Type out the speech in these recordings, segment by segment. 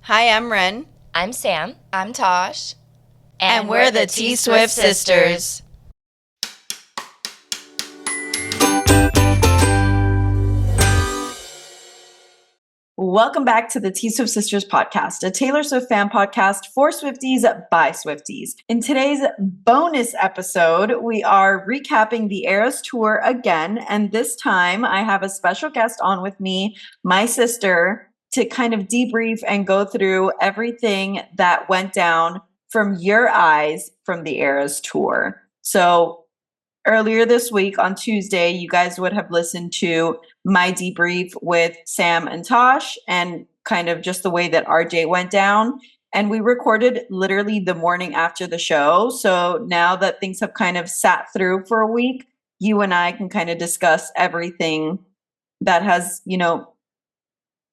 Hi, I'm Ren. I'm Sam. I'm Tosh. And we're the T Swift sisters. Welcome back to the T Swift Sisters podcast, a Taylor Swift fan podcast for Swifties by Swifties. In today's bonus episode, we are recapping the Eras tour again, and this time I have a special guest on with me, my sister, to kind of debrief and go through everything that went down from your eyes from the Eras tour. So earlier this week on Tuesday, you guys would have listened to my debrief with Sam and Tosh and kind of just the way that RJ went down. And we recorded literally the morning after the show. So now that things have kind of sat through for a week, you and I can kind of discuss everything that has,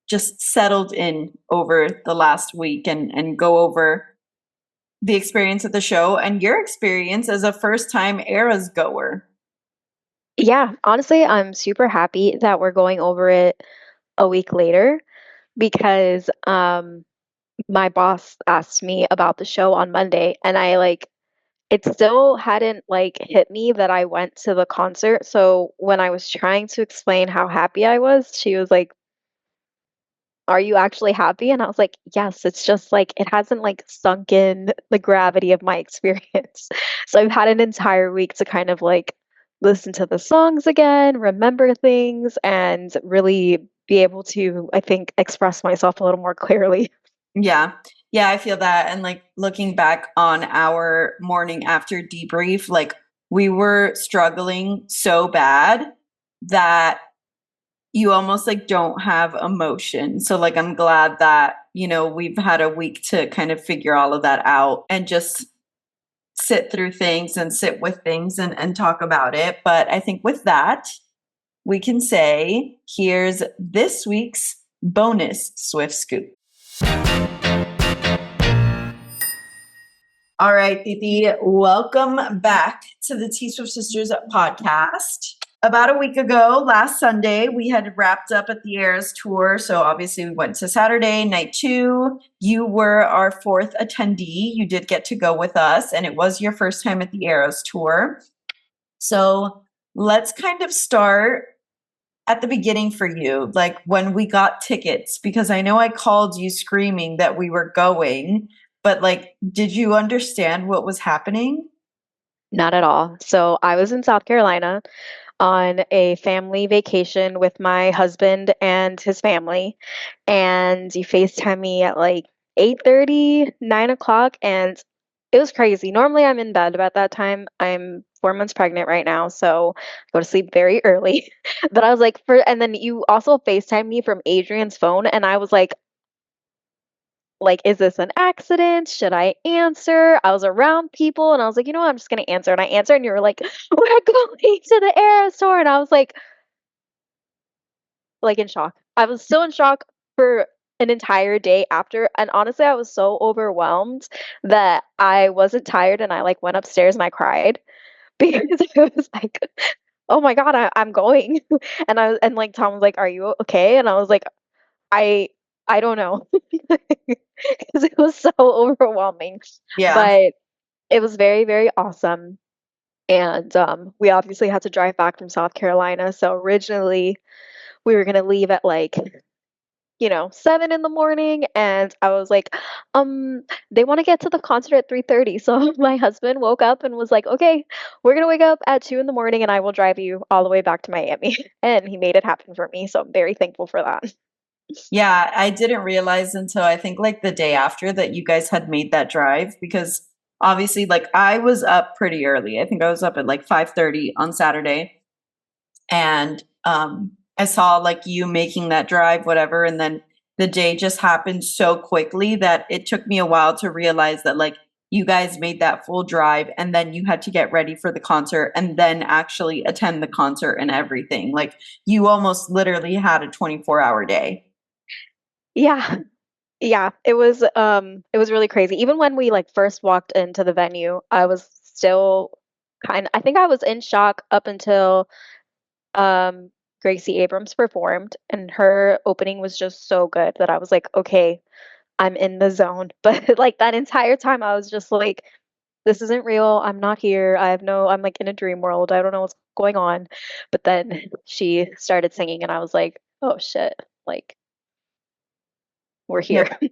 just settled in over the last week and go over the experience of the show and your experience as a first-time Eras goer. Yeah, honestly, I'm super happy that we're going over it a week later because my boss asked me about the show on Monday and it still hadn't hit me that I went to the concert. So when I was trying to explain how happy I was, she was like, "Are you actually happy?" And I was like, "Yes, it's just it hasn't sunk in the gravity of my experience." So I've had an entire week to kind of listen to the songs again, remember things, and really be able to, I think, express myself a little more clearly. Yeah. Yeah, I feel that. And looking back on our morning after debrief, we were struggling so bad that you almost don't have emotion. So I'm glad that, we've had a week to kind of figure all of that out and just sit through things and sit with things and talk about it. But I think with that, we can say here's this week's bonus Swift Scoop. All right, Titi, welcome back to the T Swift Sisters podcast. About a week ago, last Sunday, we had wrapped up at the Eras tour. So obviously we went to Saturday, night 2. You were our 4th attendee. You did get to go with us, and it was your first time at the Eras tour. So let's kind of start at the beginning for you, when we got tickets, because I know I called you screaming that we were going, but did you understand what was happening? Not at all. So I was in South Carolina on a family vacation with my husband and his family, and you FaceTime me at 8:30, 9 o'clock, and it was crazy. Normally I'm in bed about that time. I'm 4 months pregnant right now, so I go to sleep very early. But I was and then you also FaceTime me from Adrian's phone, and I was is this an accident? Should I answer? I was around people and I was like, you know what, I'm just gonna answer. And I answered and you were like, we're going to the Eras tour. And I was in shock. I was still in shock for an entire day after. And honestly, I was so overwhelmed that I wasn't tired and I went upstairs and I cried because it was oh my God, I'm going. And Tom was like, are you okay? And I was like, I I don't know. Because it was so overwhelming. Yeah. But it was very, very awesome. And we obviously had to drive back from South Carolina. So originally we were gonna leave at 7 in the morning, and I was like, they want to get to the concert at 3:30. So my husband woke up and was like, okay, we're gonna wake up at 2 in the morning and I will drive you all the way back to Miami. And he made it happen for me. So I'm very thankful for that. Yeah, I didn't realize until I think the day after that you guys had made that drive, because obviously I was up pretty early. I think I was up at 5:30 on Saturday, and I saw you making that drive, whatever, and then the day just happened so quickly that it took me a while to realize that you guys made that full drive and then you had to get ready for the concert and then actually attend the concert and everything. You almost literally had a 24-hour day. Yeah. Yeah, it was really crazy. Even when we first walked into the venue, I was still I think I was in shock up until um Gracie Abrams performed and her opening was just so good that I was like, okay, I'm in the zone. But like that entire time I was just like, this isn't real. I'm not here. I'm like in a dream world. I don't know what's going on. But then she started singing and I was like, oh shit, like we're here. Yep.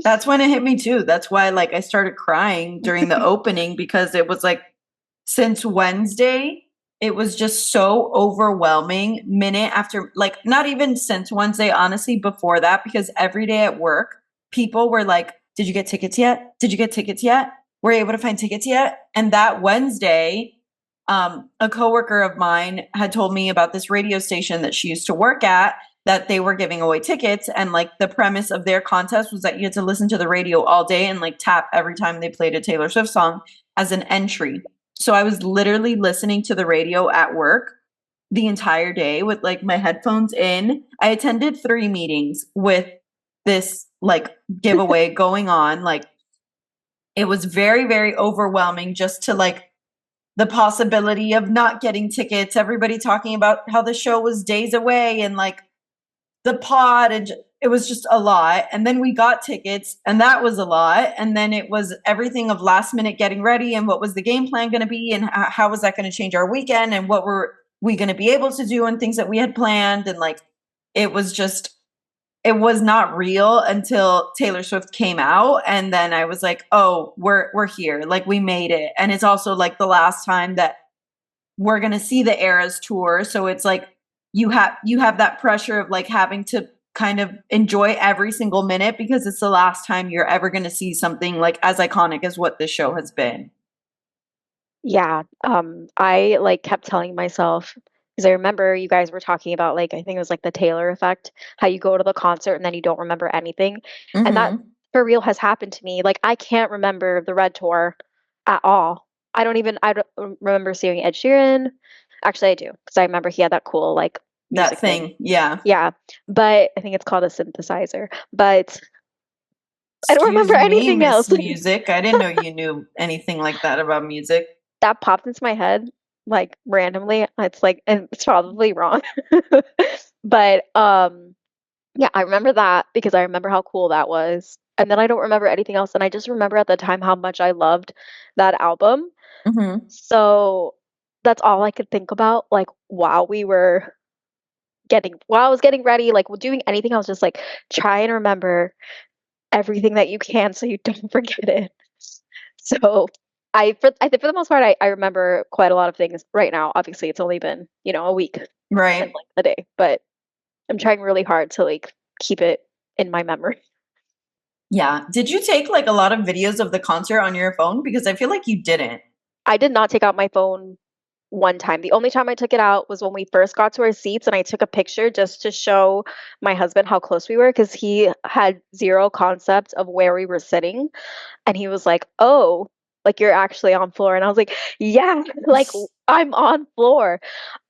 That's when it hit me too. That's why like I started crying during the opening because it was like since Wednesday, it was just so overwhelming minute after like not even since Wednesday, honestly, before that, because every day at work, people were like, did you get tickets yet? Did you get tickets yet? Were you able to find tickets yet? And that Wednesday, a coworker of mine had told me about this radio station that she used to work at that they were giving away tickets, and like the premise of their contest was that you had to listen to the radio all day and like tap every time they played a Taylor Swift song as an entry. So I was literally listening to the radio at work the entire day with like my headphones in. I attended 3 meetings with this like giveaway going on. Like it was very, very overwhelming just to like the possibility of not getting tickets, everybody talking about how the show was days away and like the pod, and it was just a lot. And then we got tickets and that was a lot. And then it was everything of last minute getting ready and what was the game plan going to be and how was that going to change our weekend and what were we going to be able to do and things that we had planned. And like it was just it was not real until Taylor Swift came out, and then I was like, "Oh, we're here. Like we made it." And it's also like the last time that we're going to see the Eras tour, so it's like you have that pressure of like having to kind of enjoy every single minute because it's the last time you're ever going to see something like as iconic as what this show has been. Yeah, I like kept telling myself because I remember you guys were talking about like I think it was like the Taylor effect, how you go to the concert and then you don't remember anything. And that Mhm. for real has happened to me. Like I can't remember the Red Tour at all. I don't remember seeing Ed Sheeran. Actually, I do because I remember he had that cool like That music thing. thing. Yeah. Yeah, but I think it's called a synthesizer. But I don't remember Excuse me, anything Miss else. Music. I didn't know you knew anything like that about music. That popped into my head like randomly. It's like, and it's probably wrong. But yeah, I remember that because I remember how cool that was. And then I don't remember anything else. And I just remember at the time how much I loved that album. Mhm. So that's all I could think about. Like while I was getting ready, like doing anything, I was just like, try and remember everything that you can so you don't forget it. So I think for the most part, I remember quite a lot of things right now. Obviously, it's only been, a week and Right. like a day, but I'm trying really hard to like keep it in my memory. Yeah. Did you take like a lot of videos of the concert on your phone? Because I feel like you didn't. I did not take out my phone one time. The only time I took it out was when we first got to our seats and I took a picture just to show my husband how close we were because he had zero concept of where we were sitting. And he was like, "Oh, like you're actually on floor." And I was like, "Yeah, like I'm on floor."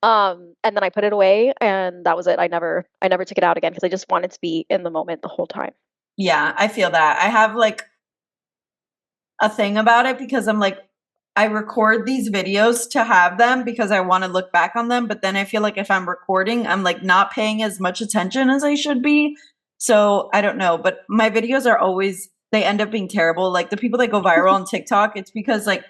And then I put it away and that was it. I never took it out again because I just wanted to be in the moment the whole time. Yeah, I feel that. I have like a thing about it because I'm like, I record these videos to have them because I want to look back on them. But then I feel like if I'm recording, I'm like not paying as much attention as I should be. So I don't know. But my videos are always, they end up being terrible. Like the people that go viral on TikTok, it's because like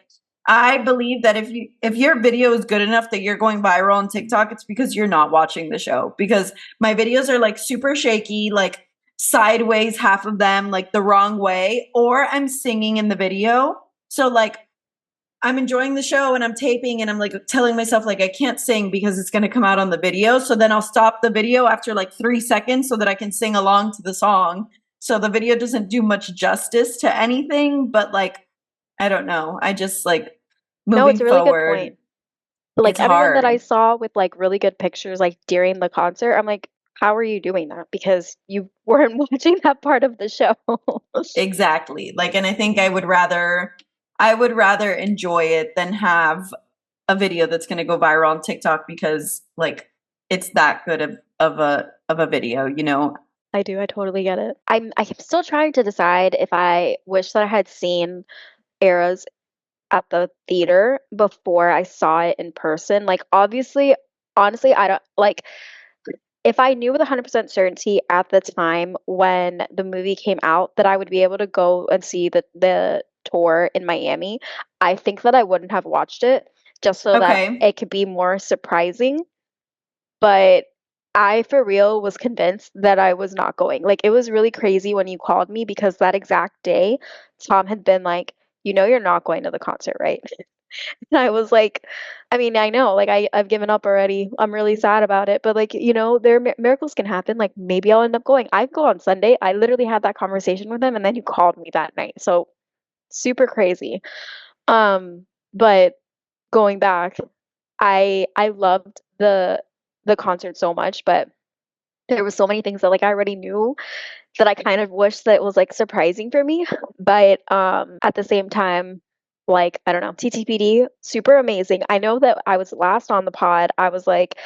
I believe that if your video is good enough that you're going viral on TikTok, it's because you're not watching the show. Because my videos are like super shaky, like sideways, half of them like the wrong way, or I'm singing in the video. So like I'm enjoying the show and I'm taping and I'm like telling myself like I can't sing because it's going to come out on the video. So then I'll stop the video after like 3 seconds so that I can sing along to the song. So the video doesn't do much justice to anything, but like I don't know. I just like No, it's moving a really good point. forward, Like it's everyone that I hard. saw with like really good pictures like during the concert, I'm like, how are you doing that? Because you weren't watching that part of the show. Exactly. Like, and I think I would rather enjoy it than have a video that's going to go viral on TikTok because like it's that good of a video, you know? I do, I totally get it. I'm still trying to decide if I wish that I had seen Eras at the theater before I saw it in person. Like obviously, honestly, I don't like if I knew with 100% certainty at the time when the movie came out that I would be able to go and see the tour in Miami, I think that I wouldn't have watched it just so that Okay. it could be more surprising. But I, for real, was convinced that I was not going. Like, it was really crazy when you called me because that exact day, Tom had been like, you know, you're not going to the concert, right? And I was like, I mean, I know, like, I've given up already. I'm really sad about it. But, like, you know, miracles can happen. Like, maybe I'll end up going. I go on Sunday. I literally had that conversation with him, and then you called me that night. So, super crazy. Um, but going back, I loved the concert so much, but there was so many things that like I already knew that I kind of wish that was like surprising for me. But at the same time, like I don't know, TTPD, super amazing. I know that I was last on the pod. I was like,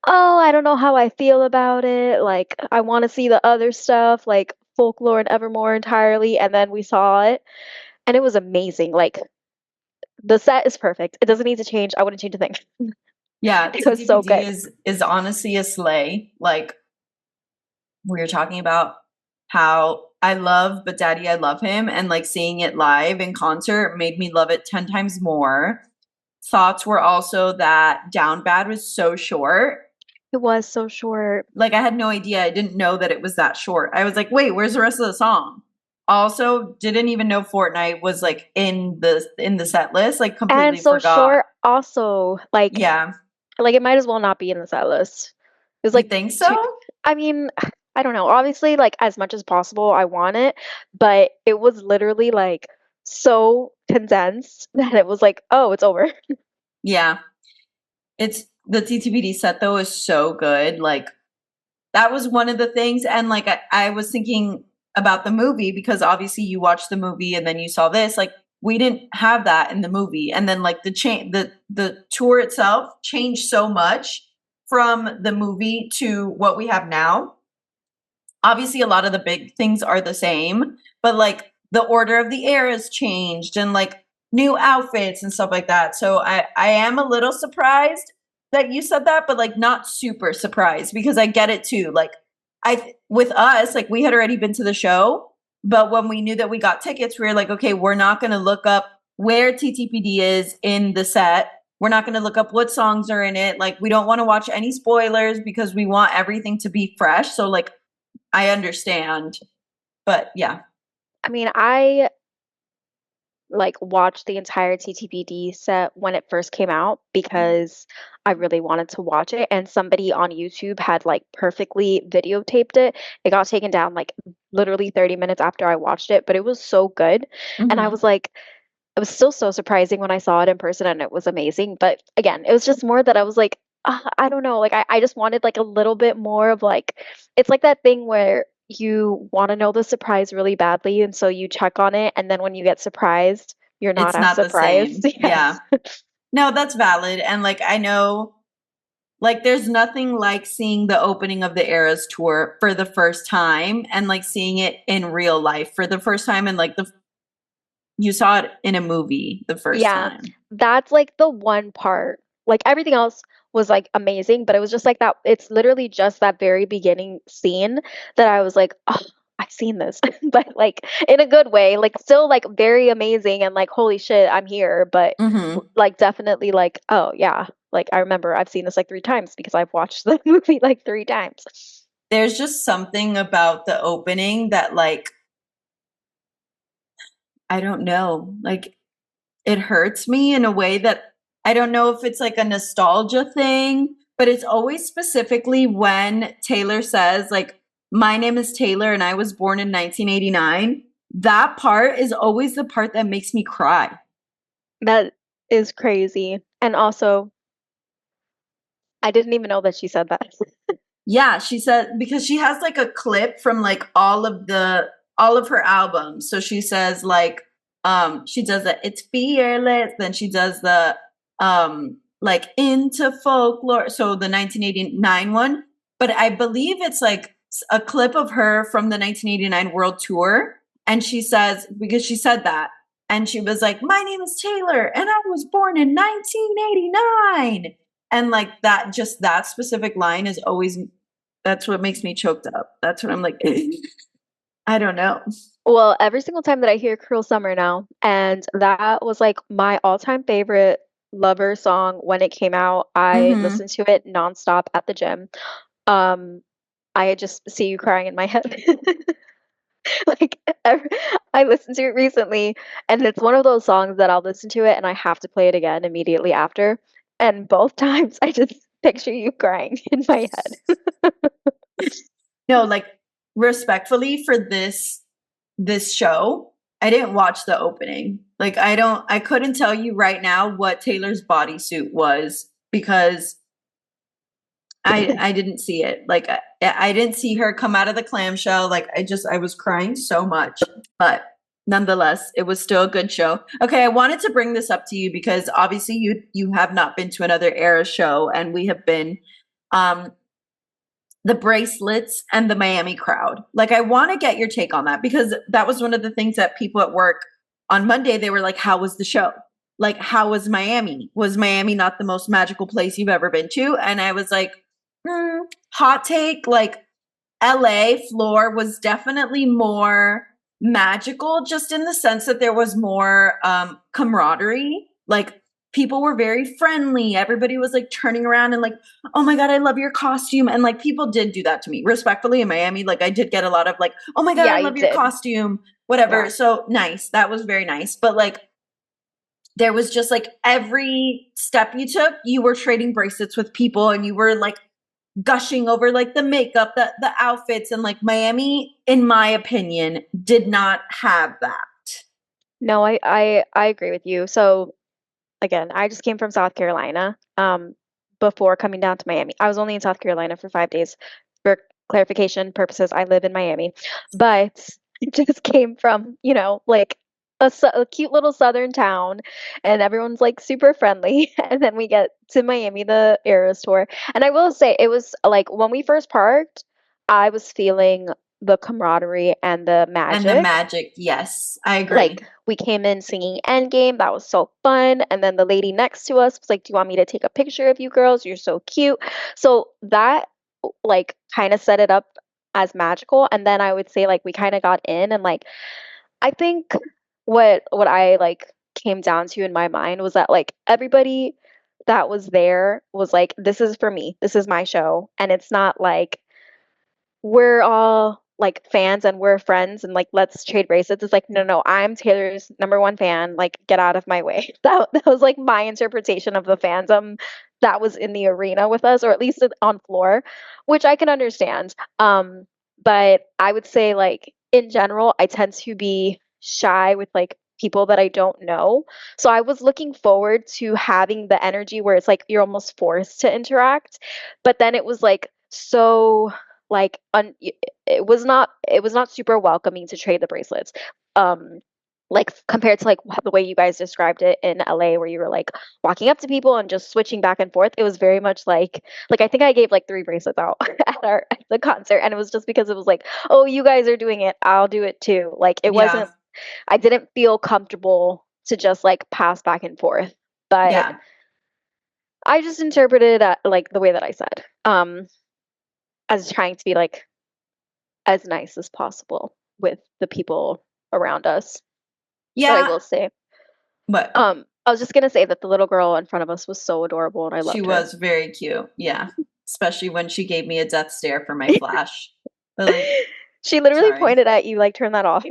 oh, I don't know how I feel about it. Like I want to see the other stuff, like Folklore and Evermore entirely. And then we saw it and it was amazing. Like the set is perfect. It doesn't need to change. I wouldn't change a thing. Yeah, It was so TTPD good. is honestly a slay. Like we were talking about how I love But Daddy I Love Him, and like seeing it live in concert made me love it 10 times more. Thoughts were also that Down Bad was so short. It was so short. Like I had no idea. I didn't know that it was that short. I was like, wait, where's the rest of the song? Also, didn't even know Fortnite was like in the set list. Like And completely so forgot. short also, Yeah. like it might as well not be in the set list. It was You like think two, so? I mean, I don't know. Obviously, like as much as possible, I want it, but it was literally like so condensed that it was like, oh, it's over. Yeah. It's the TTPD set though is so good. Like that was one of the things. And like I was thinking about the movie because obviously you watched the movie and then you saw this. Like we didn't have that in the movie. And then like the tour itself changed so much from the movie to what we have now. Obviously a lot of the big things are the same, but like the order of the eras changed and like new outfits and stuff like that. So I am a little surprised that you said that, but like not super surprised because I get it too. Like with us, like we had already been to the show, but when we knew that we got tickets, we were like, okay, we're not going to look up where TTPD is in the set. We're not going to look up what songs are in it. Like we don't want to watch any spoilers because we want everything to be fresh. So like I understand, but yeah. I mean, I like watched the entire TTPD set when it first came out because I really wanted to watch it and somebody on YouTube had like perfectly videotaped it. It got taken down like literally 30 minutes after I watched it, but it was so good. And I Mhm. was like, it was still so surprising when I saw it in person and it was amazing. But again, it was just more that I was like, I don't know. Like, I just wanted like a little bit more of like, it's like that thing where you want to know the surprise really badly. And so you check on it. And then when you get surprised, you're not It's as not the surprised. same. Yeah. Yes. No, that's valid. And like I know like there's nothing like seeing the opening of the Eras tour for the first time and like seeing it in real life for the first time and like the you saw it in a movie the first Yeah, time. that's like the one part. Like everything else was like amazing, but it was just like that. It's literally just that very beginning scene that I was like, oh, I've seen this, but like in a good way, like still like very amazing and like, holy shit, I'm here. But Mhm. like definitely like, oh yeah, like I remember I've seen this like 3 times because I've watched the movie like 3 times. There's just something about the opening that like I don't know. Like it hurts me in a way that I don't know if it's like a nostalgia thing, but it's always specifically when Taylor says, like, my name is Taylor and I was born in 1989. That part is always the part that makes me cry. That is crazy. And also, I didn't even know that she said that. Yeah, she said because she has like a clip from like all of her albums. So she says she does the it's fearless, then she does the like into folklore, so the 1989 one. But I believe it's like a clip of her from the 1989 world tour and she says because she said that and she was like my name is Taylor and I was born in 1989 and like that just that specific line is always That's what makes me choked up. That's what I'm like, I don't know. Well, every single time that I hear Cruel Summer now, and that was like my all-time favorite Lover song when it came out. I Hmm. listened to it nonstop at the gym. Um, I just see you crying in my head. Like ev- I listened to it recently, and it's one of those songs that I'll listen to it and I have to play it again immediately after. And both times I just picture you crying in my head. No, like respectfully for this show, I didn't watch the opening. Like I couldn't tell you right now what Taylor's bodysuit was because I didn't see it. Like I didn't see her come out of the clamshell. Like I was crying so much. But nonetheless, it was still a good show. Okay, I wanted to bring this up to you because obviously you have not been to another era show and we have been. Um the bracelets and the Miami crowd. Like, I want to get your take on that because that was one of the things that people at work on Monday, they were like, how was the show? Like, how was Miami? Was Miami not the most magical place you've ever been to? And I was like, hot take. Like, LA floor was definitely more magical, just in the sense that there was more camaraderie. Like people were very friendly. Everybody was like turning around and like, oh my God, I love your costume. And like people did do that to me respectfully in Miami. Like I did get a lot of like, oh my God, I Yeah, you love your did. costume, whatever. Yeah. So nice. That was very nice. But like there was just like every step you took, you were trading bracelets with people and you were like gushing over like the makeup, the outfits, and like Miami, in my opinion, did not have that. No, I agree with you. So again, I just came from South Carolina, before coming down to Miami. I was only in South Carolina for 5 days. For clarification purposes, I live in Miami, but I just came from, like a cute little southern town, and everyone's like super friendly. And then we get to Miami, the Eras tour, and I will say it was like when we first parked, I was feeling the camaraderie and the And the magic. magic, yes, I Like agree. we came in singing Endgame, that was so fun. And then the lady next to us was like, "Do you want me to take a picture of you girls? You're so cute." So that like kind of set it up as magical. And then I would say like we kind of got in and like I think what I like came down to in my mind was that like everybody that was there was like, this is for me. This is my show. And it's not like we're all like fans and we're friends and like let's trade bracelets. It's like, no, no, I'm Taylor's number one fan. Like, get out of my way. That was like my interpretation of the fandom that was in the arena with us, or at least on floor, which I can understand. But I would say like in general, I tend to be shy with like people that I don't know. So I was looking forward to having the energy where it's like you're almost forced to interact. But then it was like so like it was not super welcoming to trade the bracelets. Um like compared to like the way you guys described it in LA where you were like walking up to people and just switching back and forth. It was very much like I think I gave like 3 bracelets out at the concert, and it was just because it was like, "Oh, you guys are doing it. I'll do it too." Like it Yeah, wasn't I didn't feel comfortable to just like pass back and forth. But yeah, I just interpreted it like the way that I said. As trying to be like as nice as possible with the people around us. But I yeah. will say, But I was just gonna say that the little girl in front of us was so adorable and I she loved her. was very cute. Yeah, especially when she gave me a death stare for my flash. But like, She literally sorry. pointed at you like, "Turn that off."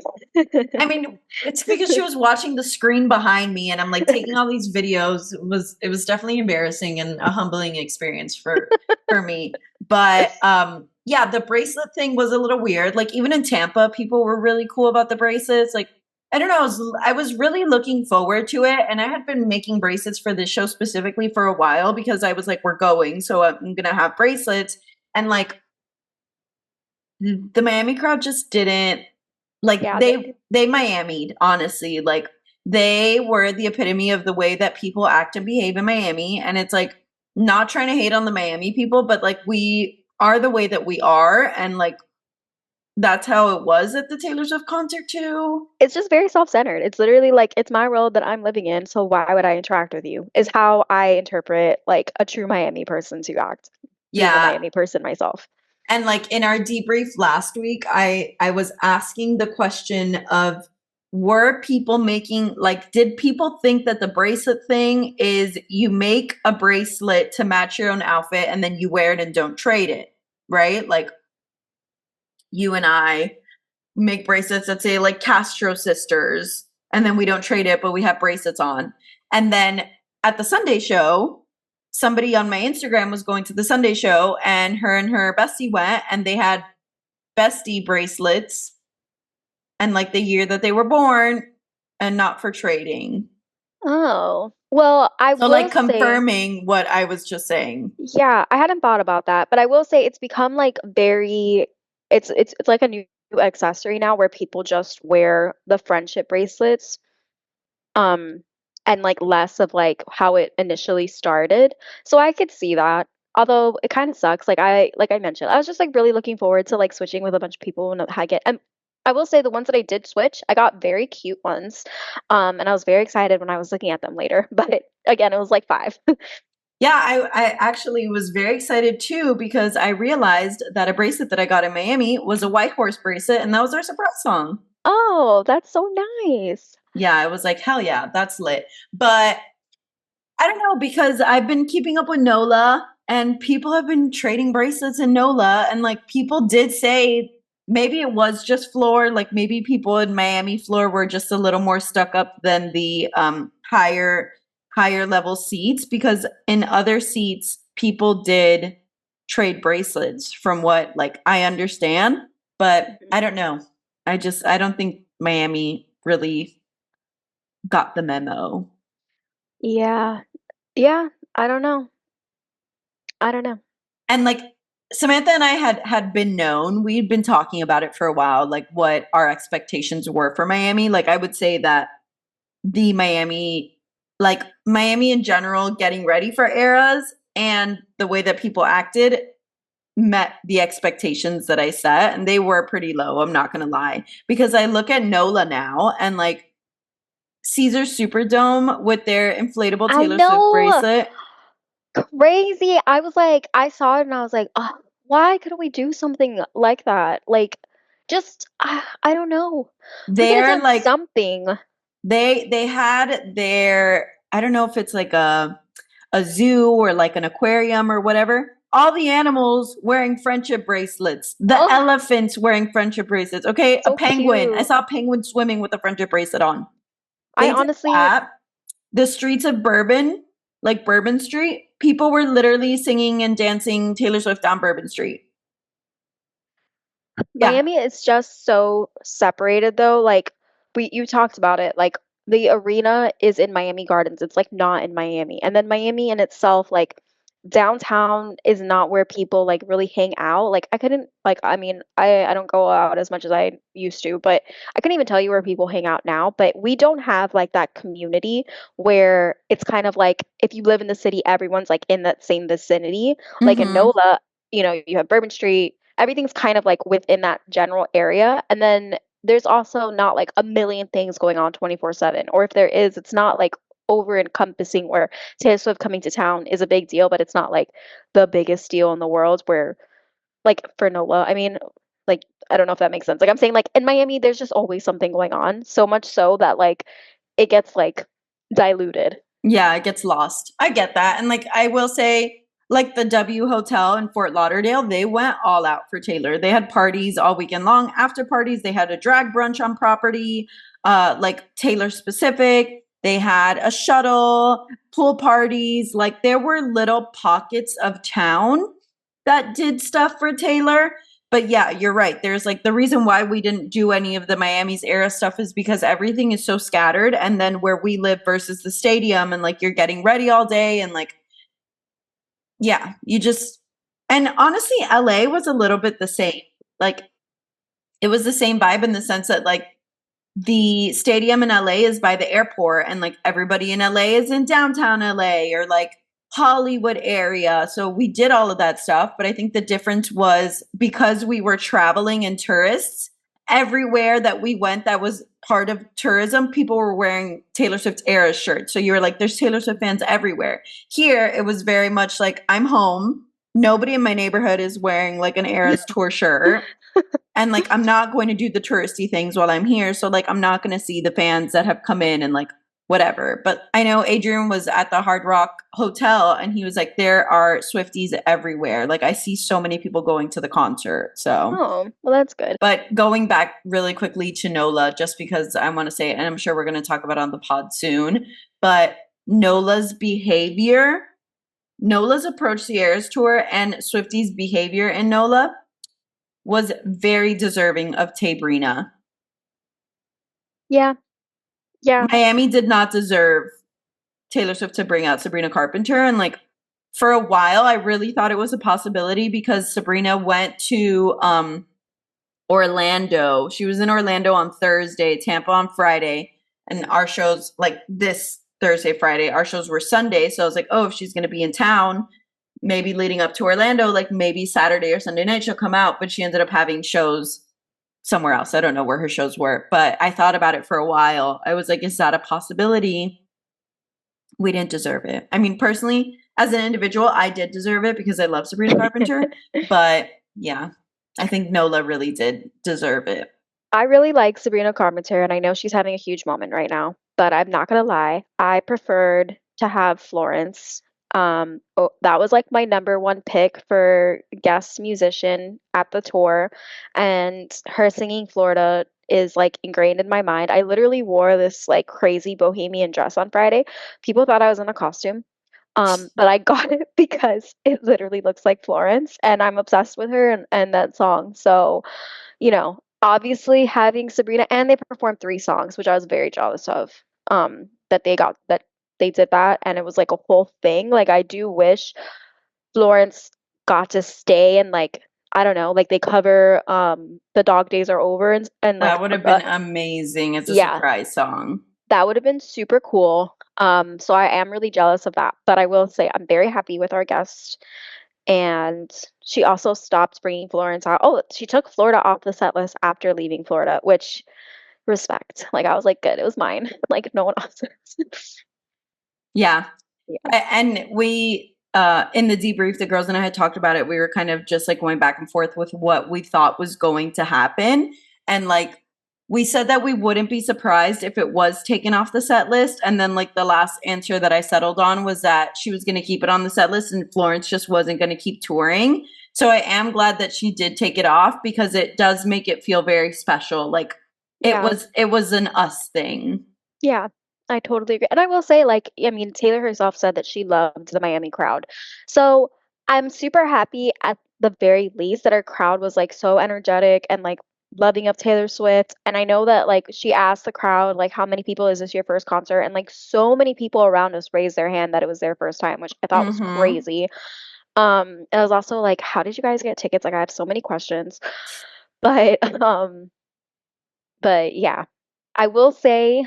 I mean, it's because she was watching the screen behind me and I'm like taking all these videos. It was definitely embarrassing and a humbling experience for me. But yeah, the bracelet thing was a little weird. Like even in Tampa, people were really cool about the bracelets. Like I don't know, I was really looking forward to it and I had been making bracelets for this show specifically for a while because I was like we're going, so I'm going to have bracelets and like the Miami crowd just didn't like Yeah, they Miami'd, honestly. Like they were the epitome of the way that people act and behave in Miami. And it's like not trying to hate on the Miami people, but like we are the way that we are. And like that's how it was at the Taylor Swift concert too. it's just very self-centered. It's literally like it's my world that I'm living in, so why would I interact with you? Is how I interpret like a true Miami person to act, being a Yeah. Miami person myself. And like in our debrief last week, I was asking the question of, were people making, like, did people think that the bracelet thing is you make a bracelet to match your own outfit and then you wear it and don't trade it, right? Like you and I make bracelets that say like Castro Sisters, and then we don't trade it, but we have bracelets on. And then at the Sunday show, somebody on my Instagram was going to the Sunday show, and her bestie went, and they had bestie bracelets and like the year that they were born, and not for trading. Oh, well, I So will like say, confirming what I was just saying. yeah, I hadn't thought about that, but I will say it's become like very, it's like a new accessory now where people just wear the friendship bracelets, um, and like less of like how it initially started. So I could see that. Although it kind of sucks. Like I mentioned, I was just like really looking forward to like switching with a bunch of people and I get and I will say the ones that I did switch, I got very cute ones. And I was very excited when I was looking at them later. But again, it was like five. Yeah, I actually was very excited too because I realized that a bracelet that I got in Miami was a White Horse bracelet, and that was our surprise song. Oh, that's so nice. Yeah, I was like, hell yeah, that's lit. But I don't know, because I've been keeping up with NOLA, and people have been trading bracelets in NOLA, and like people did say maybe it was just floor, like maybe people in Miami floor were just a little more stuck up than the higher level seats, because in other seats people did trade bracelets from what like I understand, but Mhm. I don't know. I don't think Miami really got the memo. Yeah. Yeah. I don't know. I don't know. And like Samantha and I had been known, we'd been talking about it for a while, like what our expectations were for Miami. Like I would say that the Miami, like Miami in general, getting ready for eras and the way that people acted met the expectations that I set, and they were pretty low, I'm not gonna lie. Because I look at NOLA now, and like Caesar Superdome with their inflatable I Taylor Swift know. bracelet, Crazy. I was like, I saw it and I was like, oh, why couldn't we do something like that? Like, just, I don't know. We could have they're done like something. they had their, I don't know if it's like a zoo or like an aquarium or whatever. All the animals wearing friendship bracelets. The Oh, elephants wearing friendship bracelets. Okay, a so penguin. I cute. saw a penguin swimming with a friendship bracelet on. I They did honestly, that. The streets of Bourbon, like Bourbon Street, people were literally singing and dancing Taylor Swift down Bourbon Street. Yeah. Miami is just so separated though. Like you talked about it. Like the arena is in Miami Gardens. It's like not in Miami. And then Miami in itself, like downtown is not where people like really hang out. Like I couldn't like I mean, I don't go out as much as I used to, but I couldn't even tell you where people hang out now. But we don't have like that community where it's kind of like if you live in the city, everyone's like in that same vicinity. Like in Mm-hmm. NOLA, you have Bourbon Street, everything's kind of like within that general area. And then there's also not like a million things going on 24/7. Or if there is, it's not like over encompassing where Taylor Swift coming to town is a big deal, but it's not like the biggest deal in the world where like for NOLA, I mean, like I don't know if that makes sense. Like I'm saying like in Miami there's just always something going on, so much so that like it gets like diluted. Yeah, it gets lost. I get that. And like I will say, like the W Hotel in Fort Lauderdale, they went all out for Taylor. They had parties all weekend long, after parties. They had a drag brunch on property, like Taylor specific. They had a shuttle, pool parties. Like there were little pockets of town that did stuff for Taylor. But yeah, you're right. There's like the reason why we didn't do any of the Miami's era stuff is because everything is so scattered. And then where we live versus the stadium, and like you're getting ready all day, and like, yeah, you just, and honestly, LA was a little bit the same. Like it was the same vibe in the sense that like the stadium in LA is by the airport, and like everybody in LA is in downtown LA or like Hollywood area. So we did all of that stuff, but I think the difference was because we were traveling and tourists, everywhere that we went that was part of tourism, people were wearing Taylor Swift era shirts. So you were like, there's Taylor Swift fans everywhere. Here it was very much like I'm home. nobody in my neighborhood is wearing like an Eras tour shirt. And like, I'm not going to do the touristy things while I'm here. So like, I'm not going to see the fans that have come in and like whatever. But I know Adrian was at the Hard Rock Hotel and he was like, there are Swifties everywhere. Like, I see so many people going to the concert. So, Oh, well, that's good. but going back really quickly to Nola, just because I want to say it, and I'm sure we're going to talk about it on the pod soon, but Nola's behavior, Nola's approach to the Eras Tour and Swifties' behavior in Nola was very deserving of Tabrina. Yeah, yeah. Miami did not deserve Taylor Swift to bring out Sabrina Carpenter. And like for a while, I really thought it was a possibility because Sabrina went to Orlando. She was in Orlando on Thursday, Tampa on Friday. And our shows, like this Thursday, Friday, our shows were Sunday. So I was like, oh, if she's going to be in town, maybe leading up to Orlando, like maybe Saturday or Sunday night she'll come out. But she ended up having shows somewhere else. I don't know where her shows were, but I thought about it for a while. I was like, is that a possibility? We didn't deserve it. I mean, personally, as an individual, I did deserve it because I love Sabrina Carpenter. But yeah, I think Nola really did deserve it. I really like Sabrina Carpenter, and I know she's having a huge moment right now, but I'm not gonna lie, I preferred to have Florence. That was like my number one pick for guest musician at the tour, and her singing Florida is like ingrained in my mind. I literally wore this like crazy bohemian dress on Friday. People thought I was in a costume. But I got it because it literally looks like Florence, and I'm obsessed with her and that song. So, obviously having Sabrina, and they performed 3 songs, which I was very jealous of, that they did that, and it was like a whole thing. Like, I do wish Florence got to stay and, like, I don't know, like, they cover, The Dog Days Are Over and like, That would have been amazing as a yeah, surprise song. that would have been super cool. So I am really jealous of that, but I will say I'm very happy with our guest. And she also stopped bringing Florence out. Oh, she took Florida off the set list after leaving Florida, which respect. Like I was like, good, it was mine. Like no one else's. Yeah. Yeah. And we, in the debrief, the girls and I had talked about it. We were kind of just like going back and forth with what we thought was going to happen. And like, we said that we wouldn't be surprised if it was taken off the set list. And then like the last answer that I settled on was that she was going to keep it on the set list and Florence just wasn't going to keep touring. So I am glad that she did take it off because it does make it feel very special. Like Yeah. it was an us thing. Yeah. I totally agree. And I will say, like, I mean, Taylor herself said that she loved the Miami crowd. So I'm super happy at the very least that our crowd was like so energetic and like loving of Taylor Swift. And I know that like she asked the crowd, like, how many people is this your first concert? And like so many people around us raised their hand that it was their first time, which I thought was Mm-hmm. crazy. And I was also like, how did you guys get tickets? Like I have so many questions. But but yeah. I will say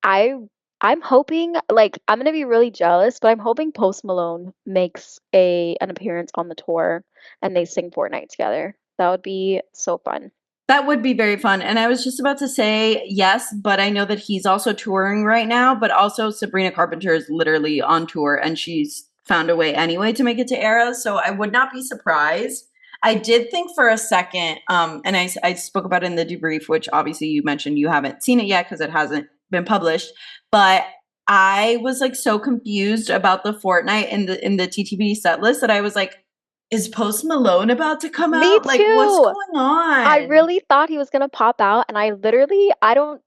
I I'm hoping like I'm gonna be really jealous, but I'm hoping Post Malone makes a an appearance on the tour and they sing Fortnite together. That would be so fun. That would be very fun. And I was just about to say yes, but I know that he's also touring right now, but also Sabrina Carpenter is literally on tour and she's found a way anyway to make it to Eras. So I would not be surprised. I did think for a second, and I spoke about it in the debrief, which obviously you mentioned you haven't seen it yet because it hasn't been published, but I was like so confused about the Fortnite in the TTB set list that I was like, is Post Malone about to come Me out? Like, what's too. going I on? really thought he was gonna pop out, and I don't,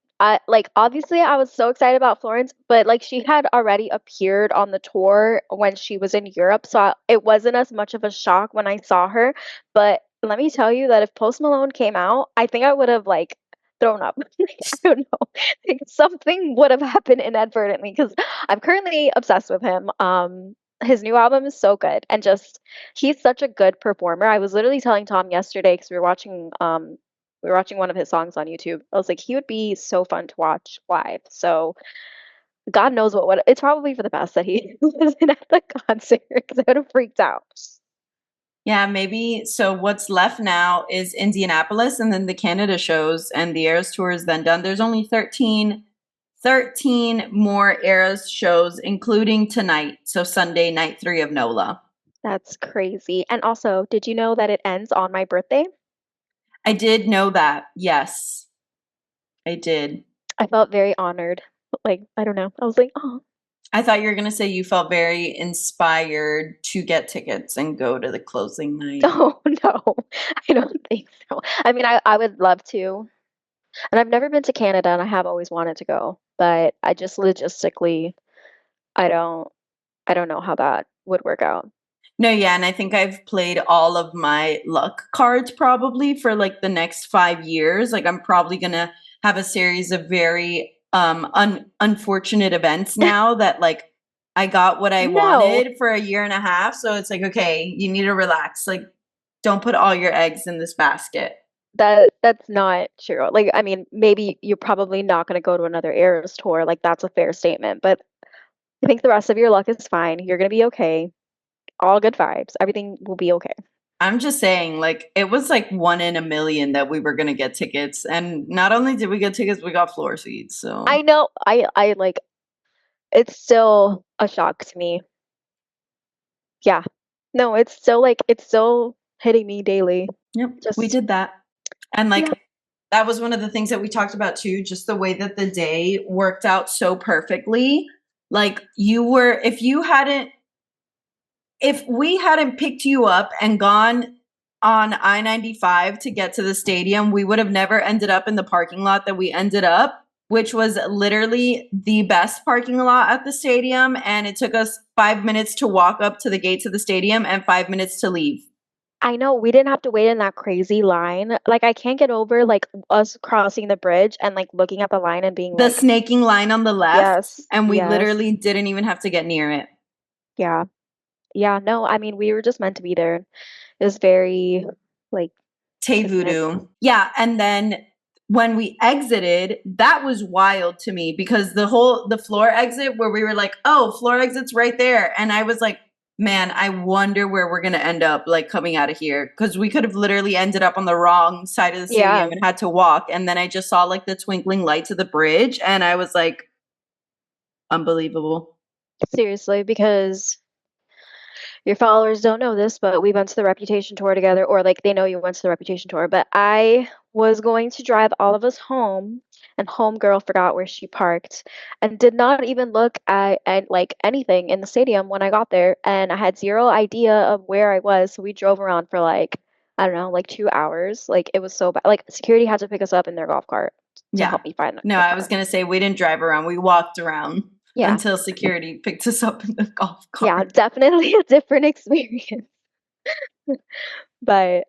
like, obviously, I was so excited about Florence, but like, she had already appeared on the tour when she was in Europe, so it wasn't as much of a shock when I saw her. But let me tell you that if Post Malone came out, I think I would have like thrown up. I don't know, like, something would have happened inadvertently because I'm currently obsessed with him. His new album is so good, and just he's such a good performer. I was literally telling Tom yesterday because we were watching one of his songs on YouTube. I was like, he would be so fun to watch live. So God knows what would it's probably for the best that he wasn't at the concert because I would have freaked out. Yeah, maybe. So what's left now is Indianapolis and then the Canada shows and the Eras tour is then done. There's only 13 more Eras shows, including tonight. So Sunday, night 3 of NOLA. That's crazy. And also, did you know that it ends on my birthday? I did know that. Yes, I did. I felt very honored. Like, I don't know. I was like, oh, I thought you were going to say you felt very inspired to get tickets and go to the closing night. oh no, I don't think so. I mean, I would love to. And I've never been to Canada and I have always wanted to go, but I just logistically, I don't I don't know how that would work out. No, yeah, and I think I've played all of my luck cards probably for like the next 5 years. Like I'm probably gonna have a series of very unfortunate events now that like I got what I No, wanted for a year and a half. So it's like, okay, you need to relax. Like, don't put all your eggs in this basket. that's not true. Like, I mean, maybe you're probably not going to go to another Eras tour. Like, that's a fair statement. But I think the rest of your luck is fine. You're going to be okay. All good vibes. Everything will be okay. I'm just saying, like, it was like 1 in a million that we were gonna get tickets. And not only did we get tickets, we got floor seats. So I know. I like it's still a shock to me. Yeah. No, it's still hitting me daily. yep, we Just did that. And like yeah. that was one of the things that we talked about too, just the way that the day worked out so perfectly. Like you were, if we hadn't picked you up and gone on I-95 to get to the stadium, we would have never ended up in the parking lot that we ended up, which was literally the best parking lot at the stadium. And it took us 5 minutes to walk up to the gates of the stadium and 5 minutes to leave. I know we didn't have to wait in that crazy line. Like I can't get over like us crossing the bridge and like looking at the line and being The like, snaking line on the left, yes, and we yes, literally didn't even have to get near it. yeah. Yeah, no, I mean we were just meant to be there. It was very like Tay kismet. Voodoo. Yeah. And then when we exited, that was wild to me because the floor exit where we were like, oh, floor exit's right there. And I was like, man, I wonder where we're gonna end up like coming out of here. Cause we could have literally ended up on the wrong side of the Yeah, stadium and had to walk. And then I just saw like the twinkling lights of the bridge and I was like, unbelievable. seriously, because your followers don't know this, but we went to the Reputation tour together, or like they know you went to the Reputation tour. But I was going to drive all of us home, and homegirl forgot where she parked and did not even look at like anything in the stadium when I got there, and I had zero idea of where I was. So we drove around for like I don't know, like 2 hours. Like it was so bad. Like security had to pick us up in their golf cart to Yeah. help me find No, the I was car. gonna say we didn't drive around. We walked around Yeah, until security picked us up in the golf yeah, cart. definitely a different experience. But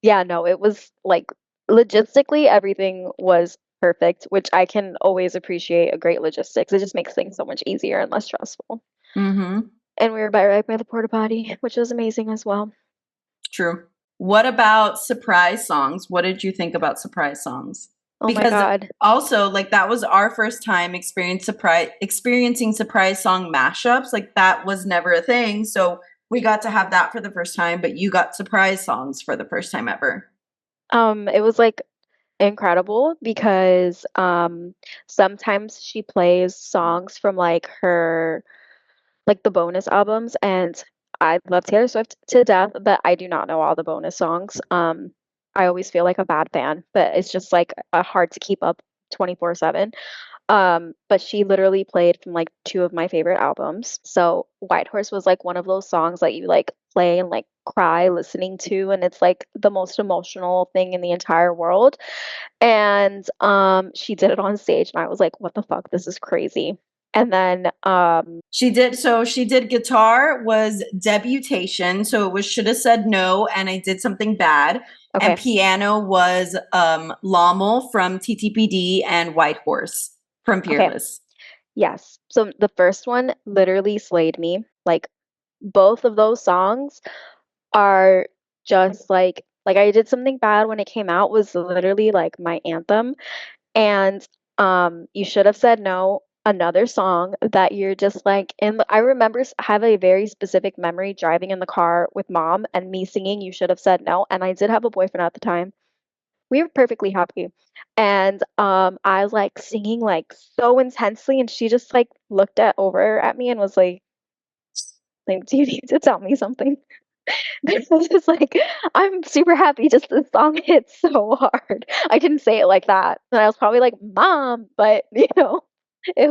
yeah, no, it was like logistically everything was perfect, which I can always appreciate a great logistics. It just makes things so much easier and less stressful. Mm-hmm. And we were right by the porta potty, which was amazing as well. True. What about surprise songs? What did you think about surprise songs? Oh my Because God. also, like that was our first time experiencing surprise song mashups. Like that was never a thing. So we got to have that for the first time, but you got surprise songs for the first time ever. It was like incredible because sometimes she plays songs from like her like the bonus albums, and I love Taylor Swift to death, but I do not know all the bonus songs. I always feel like a bad fan, but it's just like hard to keep up 24/7. But she literally played from like two of my favorite albums. So Whitehorse was like one of those songs that you like play and like cry listening to, and it's like the most emotional thing in the entire world. And she did it on stage, and I was like, what the fuck? This is crazy. And then She did guitar was debutation, so it was should have said no and I did something bad. And okay, piano was Lommel from TTPD and White Horse from okay. Peerless. Yes. So the first one literally slayed me. Like both of those songs are just like I did something bad when it came out was literally like my anthem. And you should have said no. Another song that you're just like I remember have a very specific memory driving in the car with mom and me singing you should have said no, and I did have a boyfriend at the time. We were perfectly happy. And I was like singing like so intensely, and she just like looked at over at me and was like, Like, do you need to tell me something? This was just like, I'm super happy. Just this song hits so hard. I didn't say it like that. And I was probably like, Mom, but it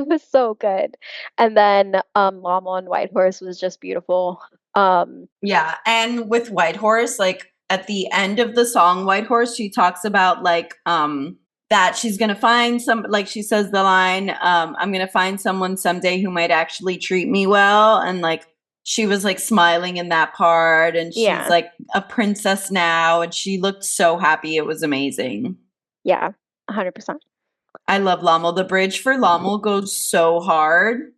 was so good. And then Llama and White Horse was just beautiful. Yeah, and with White Horse, like at the end of the song White Horse, she talks about like that she's gonna find some, like she says the line, I'm gonna find someone someday who might actually treat me well. And like she was like smiling in that part, and she's Yeah, like a princess now, and she looked so happy. It was amazing. yeah, 100%. I love Lommel. The bridge for Lommel goes so hard.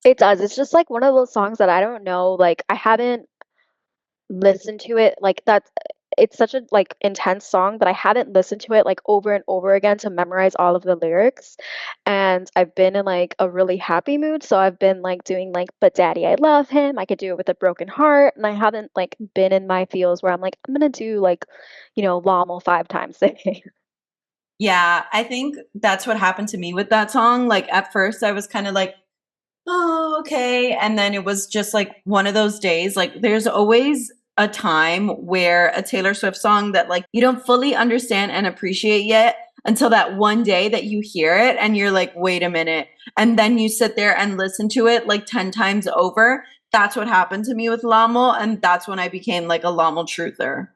It does. It's just like one of those songs that I don't know, like I haven't listen to it like that's it's such a like intense song that I haven't listened to it like over and over again to memorize all of the lyrics. And I've been in like a really happy mood, so I've been like doing like "But Daddy, I Love Him." I could do it with a broken heart, and I haven't like been in my feels where I'm like I'm gonna do like, Lommel 5 times a day. Yeah, I think that's what happened to me with that song. Like at first I was kind of like, oh, okay. And then it was just like one of those days. Like there's always a time where a Taylor Swift song that like you don't fully understand and appreciate yet until that one day that you hear it and you're like, wait a minute. And then you sit there and listen to it like 10 times over. That's what happened to me with Lamo. And that's when I became like a Lamo truther.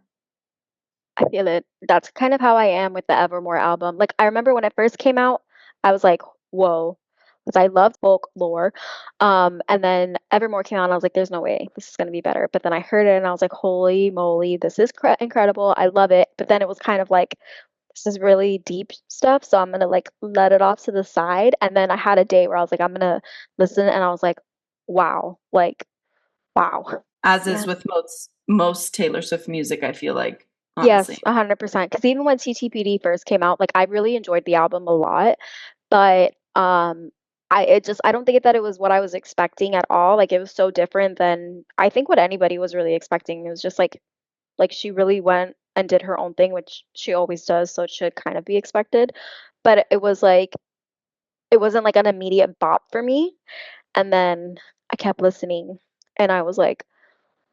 I feel it. That's kind of how I am with the Evermore album. Like, I remember when it first came out, I was like, whoa, because I love folklore. And then Evermore came out, and I was like, there's no way this is going to be better. But then I heard it, and I was like, holy moly, this is incredible. I love it. But then it was kind of like, this is really deep stuff, so I'm going to like let it off to the side. And then I had a day where I was like, I'm going to listen, and I was like, wow, like, wow. As is Yeah. with most Taylor Swift music, I feel like, Yes, honestly. 100%. Because even when TTPD first came out, like I really enjoyed the album a lot, but I don't think that it was what I was expecting at all. Like it was so different than I think what anybody was really expecting. It was just like she really went and did her own thing, which she always does, so it should kind of be expected. But it was like it wasn't like an immediate bop for me. And then I kept listening and I was like,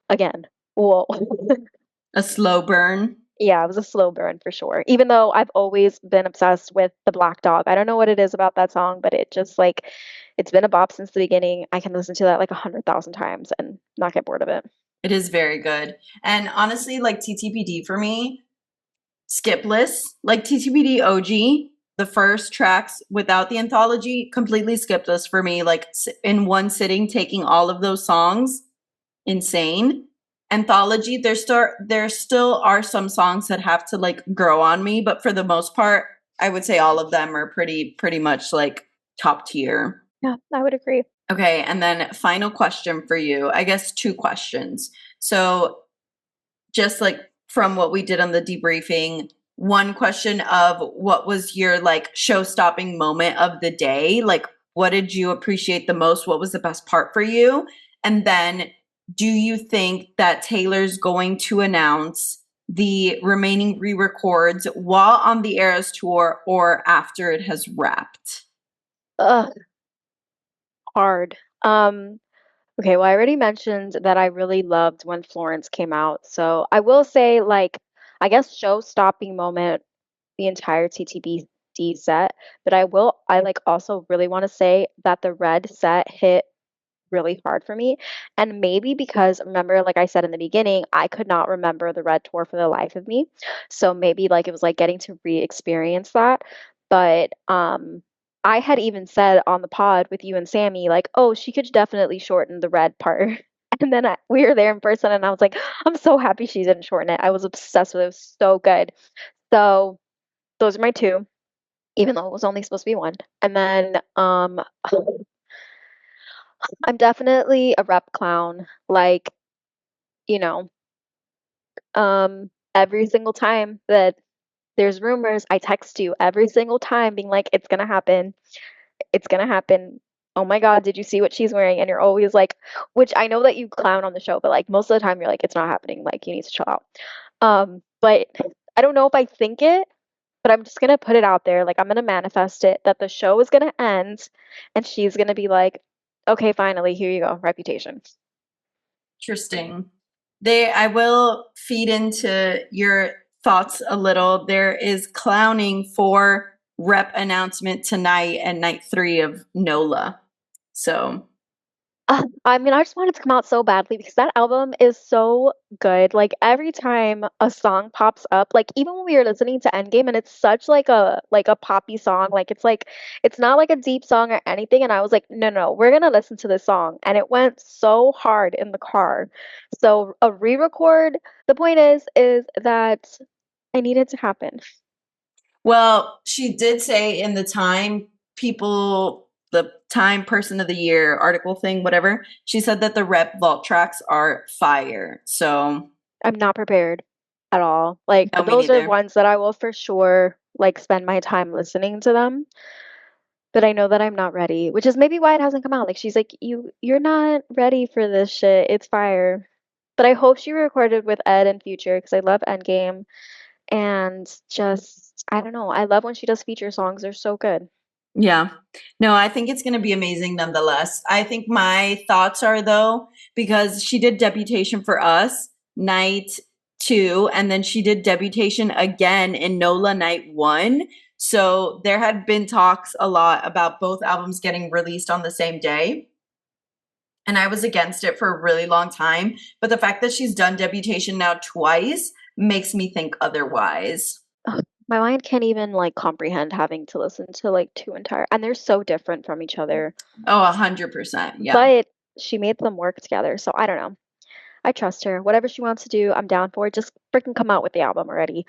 again, whoa. A slow burn. Yeah, it was a slow burn for sure. Even though I've always been obsessed with The Black Dog. I don't know what it is about that song, but it just like it's been a bop since the beginning. I can listen to that like 100,000 times and not get bored of it. It is very good. And honestly, like TTPD for me, skipless. Like TTPD OG, the first tracks without the anthology, completely skipless for me. Like in one sitting, taking all of those songs, insane. Anthology, there still are some songs that have to like grow on me, but for the most part, I would say all of them are pretty much like top tier. Yeah, I would agree. Okay, and then final question for you. I guess two questions. So just like from what we did on the debriefing, one question of what was your like show-stopping moment of the day? Like what did you appreciate the most? What was the best part for you? And then do you think that Taylor's going to announce the remaining re-records while on the Eras tour or after it has wrapped? Ugh, hard. Okay, well, I already mentioned that I really loved when Florence came out. So I will say, like, I guess show-stopping moment the entire TTBD set, but I like also really want to say that the red set hit really hard for me. And maybe because remember, like I said in the beginning, I could not remember the Red Tour for the life of me. So maybe like it was like getting to re-experience that. But I had even said on the pod with you and Sammy, like, oh, she could definitely shorten the red part. And then we were there in person and I was like, I'm so happy she didn't shorten it. I was obsessed with it. It was so good. So those are my two, even though it was only supposed to be one. And then I'm definitely a rep clown. Like, you know, every single time that there's rumors, I text you every single time being like, it's gonna happen. It's gonna happen. Oh my God, did you see what she's wearing? And you're always like, which I know that you clown on the show, but like most of the time you're like, it's not happening. Like you need to chill out. But I don't know if I think it, but I'm just gonna put it out there. Like I'm gonna manifest it that the show is gonna end and she's gonna be like, okay, finally, here you go, Reputation. Interesting. I will feed into your thoughts a little. There is clowning for rep announcement tonight at night 3 of NOLA. So, I mean, I just want it to come out so badly because that album is so good. Like every time a song pops up, like even when we were listening to Endgame and it's such like a poppy song, like it's not like a deep song or anything. And I was like, no, no, we're gonna listen to this song. And it went so hard in the car. So a re-record, the point is that I need it to happen. well, she did say in the Time Person of the Year article thing, whatever, she said that the rep vault tracks are fire. So, I'm not prepared at all. Like no, me those are neither. ones that I will for sure like spend my time listening to them. But I know that I'm not ready, which is maybe why it hasn't come out. Like she's like, you're not ready for this shit. It's fire. But I hope she recorded with Ed in future because I love Endgame and just I don't know. I love when she does feature songs. They're so good. Yeah. No, I think it's going to be amazing nonetheless. I think my thoughts are, though, because she did Deputation for Us night 2, and then she did Deputation again in NOLA night 1. So there had been talks a lot about both albums getting released on the same day. And I was against it for a really long time. But the fact that she's done Deputation now twice makes me think otherwise. Ugh, my mind can't even like comprehend having to listen to like two entire and they're so different from each other. Oh, 100%. Yeah. But she made them work together. So I don't know. I trust her. Whatever she wants to do, I'm down for it. Just freaking come out with the album already.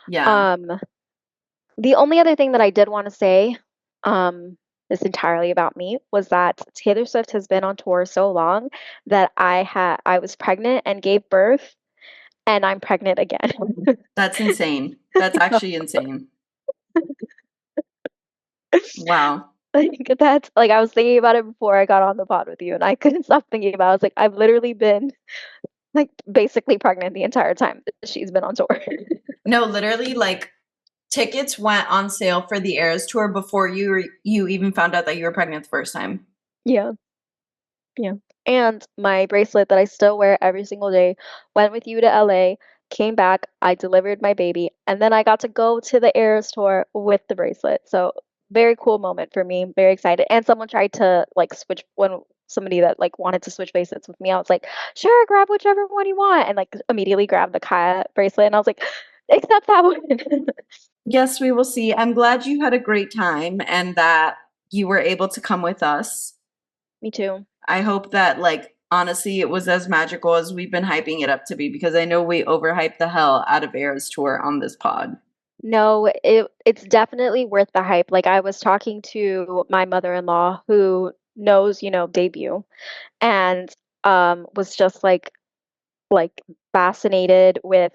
Yeah. Um, the only other thing that I did want to say, is entirely about me, was that Taylor Swift has been on tour so long that I was pregnant and gave birth, and I'm pregnant again. That's insane. That's actually insane. Wow. Like that's like I was thinking about it before I got on the pod with you, and I couldn't stop thinking about it. I was like, I've literally been like basically pregnant the entire time that she's been on tour. No, literally, like tickets went on sale for the Eras tour before you even found out that you were pregnant the first time. Yeah. Yeah. And my bracelet that I still wear every single day went with you to LA, came back, I delivered my baby, and then I got to go to the Eras tour with the bracelet. So very cool moment for me. Very excited. And someone tried to like switch when somebody that like wanted to switch bracelets with me. I was like, sure, grab whichever one you want. And like immediately grabbed the Kaya bracelet and I was like, accept that one. Yes, we will see. I'm glad you had a great time and that you were able to come with us. Me too. I hope that, like, honestly, it was as magical as we've been hyping it up to be because I know we overhyped the hell out of Eras tour on this pod. No, it's definitely worth the hype. Like I was talking to my mother-in-law who knows, debut and was just like fascinated with,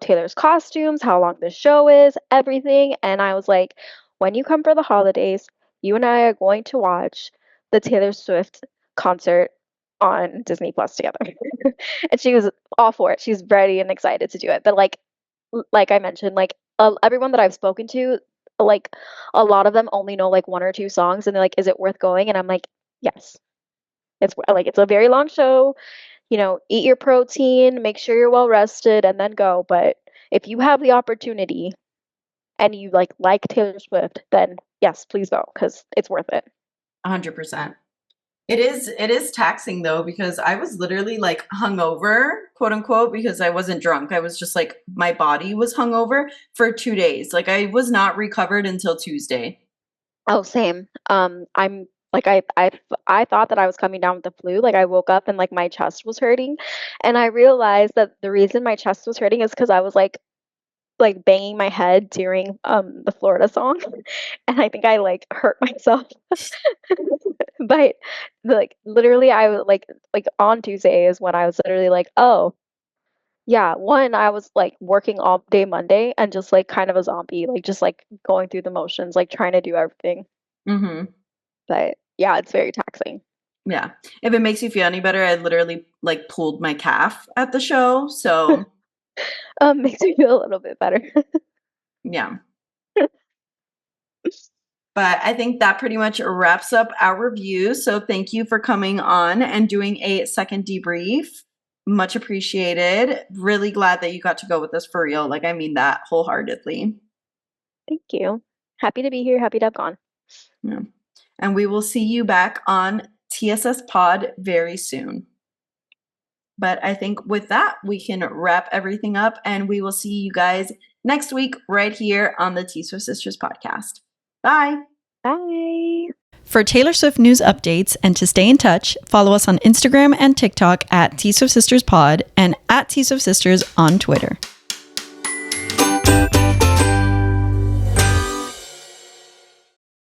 Taylor's costumes, how long the show is, everything. And I was like, when you come for the holidays, you and I are going to watch the Taylor Swift concert on Disney Plus together. And she was all for it. She's ready and excited to do it. But like I mentioned, like everyone that I've spoken to, like a lot of them only know like one or two songs, and they're like, "Is it worth going?" And I'm like, "Yes, it's a very long show. Eat your protein, make sure you're well rested, and then go. But if you have the opportunity and you like Taylor Swift, then yes, please go because it's worth it." 100%. It is taxing though because I was literally like hungover, quote unquote, because I wasn't drunk. I was just like my body was hungover for 2 days. Like I was not recovered until Tuesday. Oh, same. I'm like I thought that I was coming down with the flu. Like I woke up and like my chest was hurting, and I realized that the reason my chest was hurting is because I was like banging my head during the Florida song, and I think I like hurt myself. But like literally, I was like on Tuesday is when I was literally like, oh yeah, one I was like working all day Monday and just like kind of a zombie, like just like going through the motions, like trying to do everything. Mhm. But yeah, it's very taxing. Yeah. If it makes you feel any better, I literally like pulled my calf at the show. So, Makes me feel a little bit better. yeah. But I think that pretty much wraps up our review. So, thank you for coming on and doing a second debrief. Much appreciated. Really glad that you got to go with us for real. Like, I mean that wholeheartedly. Thank you. Happy to be here. Happy to have gone. Yeah. And we will see you back on TSS Pod very soon. But I think with that, we can wrap everything up, and we will see you guys next week right here on the T Swift Sisters podcast. Bye. Bye. For Taylor Swift news updates and to stay in touch, follow us on Instagram and TikTok at T Swift Sisters Pod and at T Swift Sisters on Twitter.